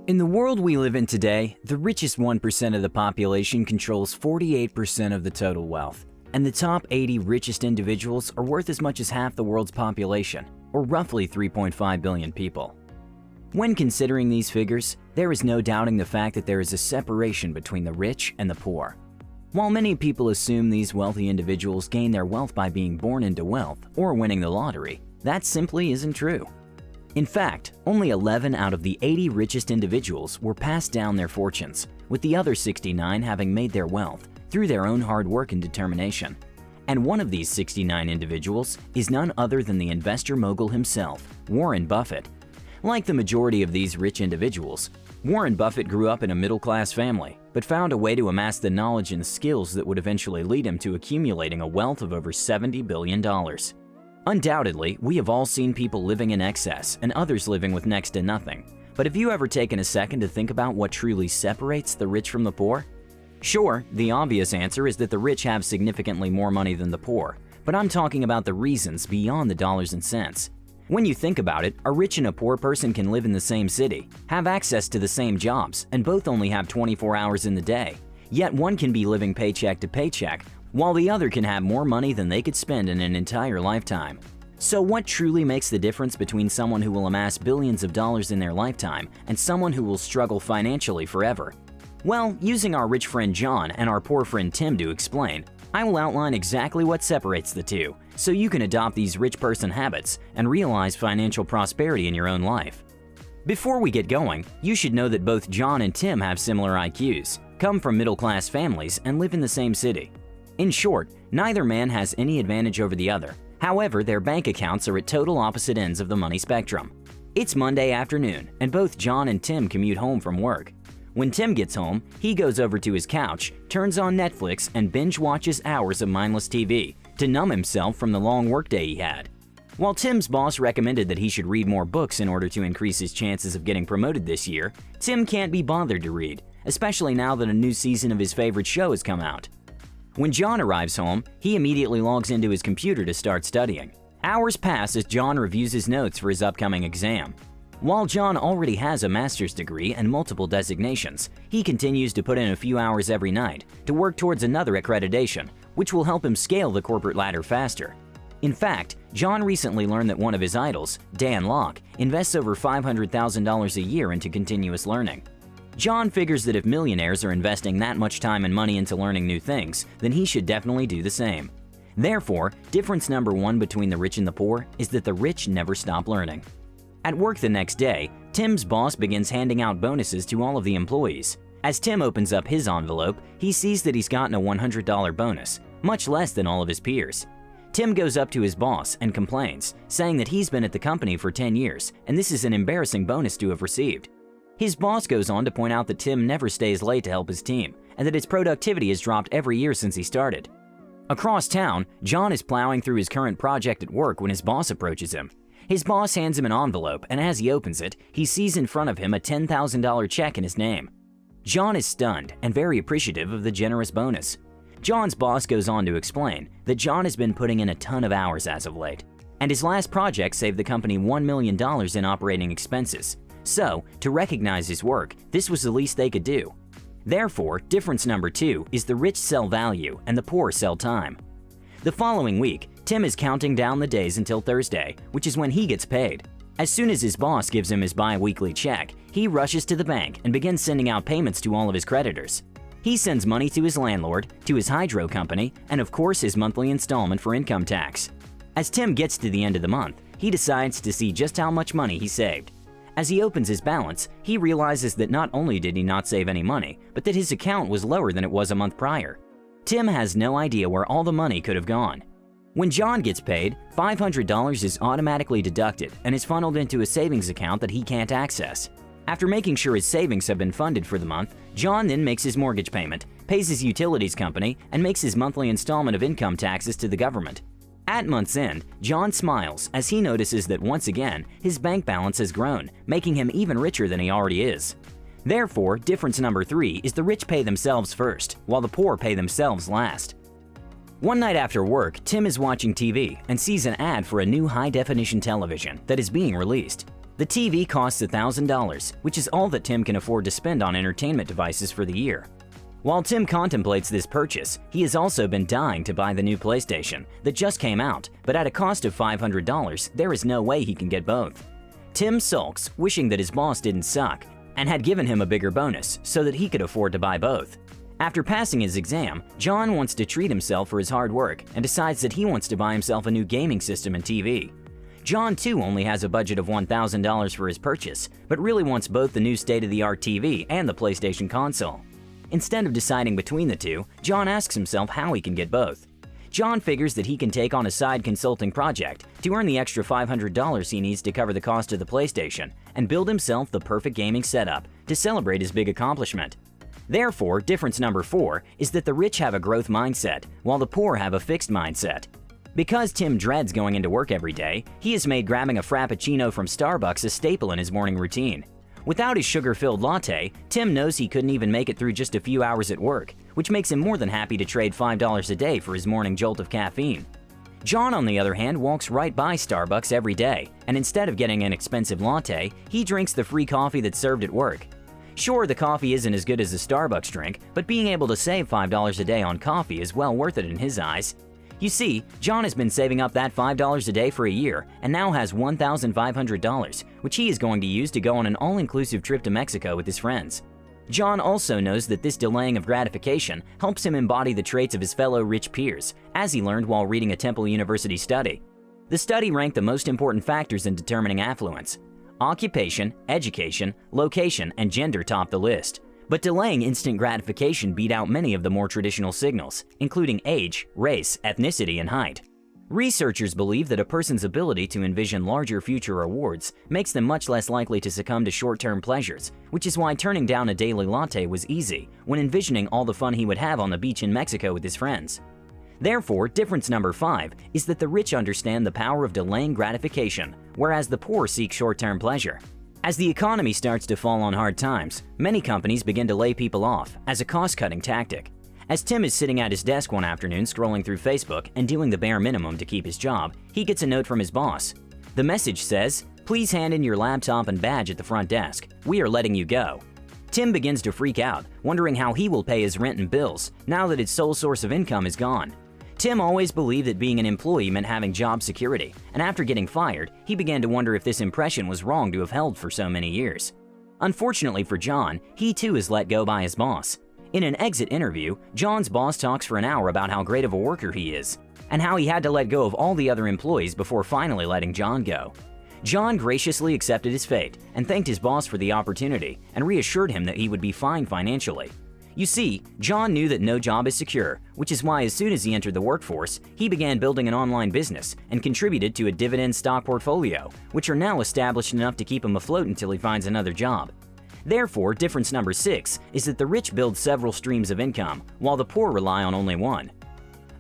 In the world we live in today, the richest 1% of the population controls 48% of the total wealth, and the top 80 richest individuals are worth as much as half the world's population, or roughly 3.5 billion people. When considering these figures, there is no doubting the fact that there is a separation between the rich and the poor. While many people assume these wealthy individuals gain their wealth by being born into wealth or winning the lottery, that simply isn't true. In fact, only 11 out of the 80 richest individuals were passed down their fortunes, with the other 69 having made their wealth through their own hard work and determination. And one of these 69 individuals is none other than the investor mogul himself, Warren Buffett. Like the majority of these rich individuals, Warren Buffett grew up in a middle-class family, but found a way to amass the knowledge and skills that would eventually lead him to accumulating a wealth of over $70 billion. Undoubtedly, we have all seen people living in excess and others living with next to nothing. But have you ever taken a second to think about what truly separates the rich from the poor? Sure, the obvious answer is that the rich have significantly more money than the poor, but I'm talking about the reasons beyond the dollars and cents. When you think about it, a rich and a poor person can live in the same city, have access to the same jobs, and both only have 24 hours in the day. Yet one can be living paycheck to paycheck, while the other can have more money than they could spend in an entire lifetime. So what truly makes the difference between someone who will amass billions of dollars in their lifetime and someone who will struggle financially forever? Well, using our rich friend John and our poor friend Tim to explain, I will outline exactly what separates the two, so you can adopt these rich person habits and realize financial prosperity in your own life. Before we get going, you should know that both John and Tim have similar IQs, come from middle-class families, and live in the same city. In short, neither man has any advantage over the other. However, their bank accounts are at total opposite ends of the money spectrum. It's Monday afternoon, and both John and Tim commute home from work. When Tim gets home, he goes over to his couch, turns on Netflix, and binge watches hours of mindless TV to numb himself from the long workday he had. While Tim's boss recommended that he should read more books in order to increase his chances of getting promoted this year, Tim can't be bothered to read, especially now that a new season of his favorite show has come out. When John arrives home, he immediately logs into his computer to start studying. Hours pass as John reviews his notes for his upcoming exam. While John already has a master's degree and multiple designations, he continues to put in a few hours every night to work towards another accreditation, which will help him scale the corporate ladder faster. In fact, John recently learned that one of his idols, Dan Lok, invests over $500,000 a year into continuous learning. John figures that if millionaires are investing that much time and money into learning new things, then he should definitely do the same. Therefore, difference number one between the rich and the poor is that the rich never stop learning. At work the next day, Tim's boss begins handing out bonuses to all of the employees. As Tim opens up his envelope, he sees that he's gotten a $100 bonus, much less than all of his peers. Tim goes up to his boss and complains, saying that he's been at the company for 10 years and this is an embarrassing bonus to have received. His boss goes on to point out that Tim never stays late to help his team and that his productivity has dropped every year since he started. Across town, John is plowing through his current project at work when his boss approaches him. His boss hands him an envelope, and as he opens it, he sees in front of him a $10,000 check in his name. John is stunned and very appreciative of the generous bonus. John's boss goes on to explain that John has been putting in a ton of hours as of late, and his last project saved the company $1 million in operating expenses. So, to recognize his work, this was the least they could do. Therefore, difference number two is the rich sell value and the poor sell time. The following week, Tim is counting down the days until Thursday, which is when he gets paid. As soon as his boss gives him his bi-weekly check, he rushes to the bank and begins sending out payments to all of his creditors. He sends money to his landlord, to his hydro company, and of course his monthly installment for income tax. As Tim gets to the end of the month, he decides to see just how much money he saved. As he opens his balance, he realizes that not only did he not save any money, but that his account was lower than it was a month prior. Tim has no idea where all the money could have gone. When John gets paid, $500 is automatically deducted and is funneled into a savings account that he can't access. After making sure his savings have been funded for the month, John then makes his mortgage payment, pays his utilities company, and makes his monthly installment of income taxes to the government. At month's end, John smiles as he notices that once again, his bank balance has grown, making him even richer than he already is. Therefore, difference number three is the rich pay themselves first, while the poor pay themselves last. One night after work, Tim is watching TV and sees an ad for a new high-definition television that is being released. The TV costs $1,000, which is all that Tim can afford to spend on entertainment devices for the year. While Tim contemplates this purchase, he has also been dying to buy the new PlayStation that just came out, but at a cost of $500, there is no way he can get both. Tim sulks, wishing that his boss didn't suck and had given him a bigger bonus so that he could afford to buy both. After passing his exam, John wants to treat himself for his hard work and decides that he wants to buy himself a new gaming system and TV. John too only has a budget of $1,000 for his purchase, but really wants both the new state-of-the-art TV and the PlayStation console. Instead of deciding between the two, John asks himself how he can get both. John figures that he can take on a side consulting project to earn the extra $500 he needs to cover the cost of the PlayStation and build himself the perfect gaming setup to celebrate his big accomplishment. Therefore, difference number 4 is that the rich have a growth mindset, while the poor have a fixed mindset. Because Tim dreads going into work every day, he has made grabbing a Frappuccino from Starbucks a staple in his morning routine. Without his sugar-filled latte, Tim knows he couldn't even make it through just a few hours at work, which makes him more than happy to trade $5 a day for his morning jolt of caffeine. John, on the other hand, walks right by Starbucks every day, and instead of getting an expensive latte, he drinks the free coffee that's served at work. Sure, the coffee isn't as good as a Starbucks drink, but being able to save $5 a day on coffee is well worth it in his eyes. You see, John has been saving up that $5 a day for a year and now has $1,500, which he is going to use to go on an all-inclusive trip to Mexico with his friends. John also knows that this delaying of gratification helps him embody the traits of his fellow rich peers, as he learned while reading a Temple University study. The study ranked the most important factors in determining affluence. Occupation, education, location, and gender topped the list. But delaying instant gratification beat out many of the more traditional signals, including age, race, ethnicity, and height. Researchers believe that a person's ability to envision larger future rewards makes them much less likely to succumb to short-term pleasures, which is why turning down a daily latte was easy when envisioning all the fun he would have on the beach in Mexico with his friends. Therefore, difference number 5 is that the rich understand the power of delaying gratification, whereas the poor seek short-term pleasure. As the economy starts to fall on hard times, many companies begin to lay people off as a cost-cutting tactic. As Tim is sitting at his desk one afternoon scrolling through Facebook and doing the bare minimum to keep his job, he gets a note from his boss. The message says, "Please hand in your laptop and badge at the front desk. We are letting you go." Tim begins to freak out, wondering how he will pay his rent and bills now that his sole source of income is gone. Tim always believed that being an employee meant having job security, and after getting fired, he began to wonder if this impression was wrong to have held for so many years. Unfortunately for John, he too is let go by his boss. In an exit interview, John's boss talks for an hour about how great of a worker he is, and how he had to let go of all the other employees before finally letting John go. John graciously accepted his fate and thanked his boss for the opportunity and reassured him that he would be fine financially. You see, John knew that no job is secure, which is why as soon as he entered the workforce, he began building an online business and contributed to a dividend stock portfolio, which are now established enough to keep him afloat until he finds another job. Therefore, difference number 6 is that the rich build several streams of income, while the poor rely on only one.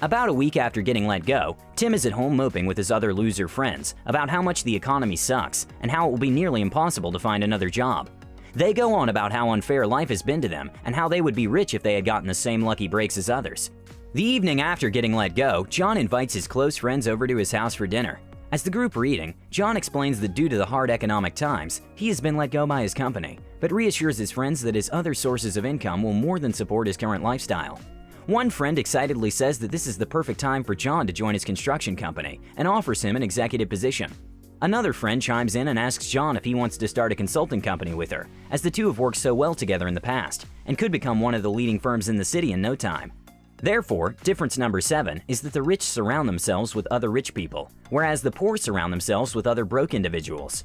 About a week after getting let go, Tim is at home moping with his other loser friends about how much the economy sucks and how it will be nearly impossible to find another job. They go on about how unfair life has been to them and how they would be rich if they had gotten the same lucky breaks as others. The evening after getting let go, John invites his close friends over to his house for dinner. As the group are eating, John explains that due to the hard economic times, he has been let go by his company, but reassures his friends that his other sources of income will more than support his current lifestyle. One friend excitedly says that this is the perfect time for John to join his construction company and offers him an executive position. Another friend chimes in and asks John if he wants to start a consulting company with her, as the two have worked so well together in the past and could become one of the leading firms in the city in no time. Therefore, difference number 7 is that the rich surround themselves with other rich people, whereas the poor surround themselves with other broke individuals.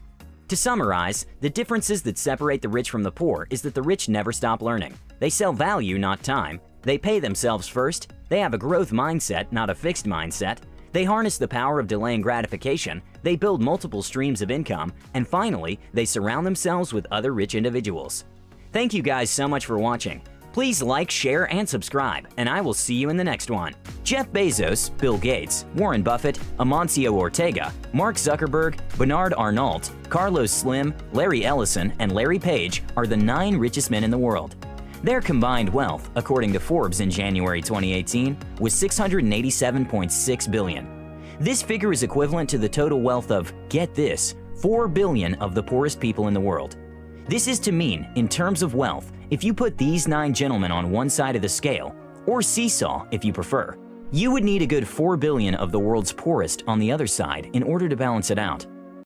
To summarize, the differences that separate the rich from the poor is that the rich never stop learning. They sell value, not time. They pay themselves first. They have a growth mindset, not a fixed mindset. They harness the power of delaying gratification, they build multiple streams of income, and finally, they surround themselves with other rich individuals. Thank you guys so much for watching. Please like, share, and subscribe, and I will see you in the next one. Jeff Bezos, Bill Gates, Warren Buffett, Amancio Ortega, Mark Zuckerberg, Bernard Arnault, Carlos Slim, Larry Ellison, and Larry Page are the 9 richest men in the world. Their combined wealth, according to Forbes in January 2018, was $687.6 billion. This figure is equivalent to the total wealth of, get this, 4 billion of the poorest people in the world. This is to mean, in terms of wealth, if you put these 9 gentlemen on one side of the scale, or seesaw if you prefer, you would need a good 4 billion of the world's poorest on the other side in order to balance it out.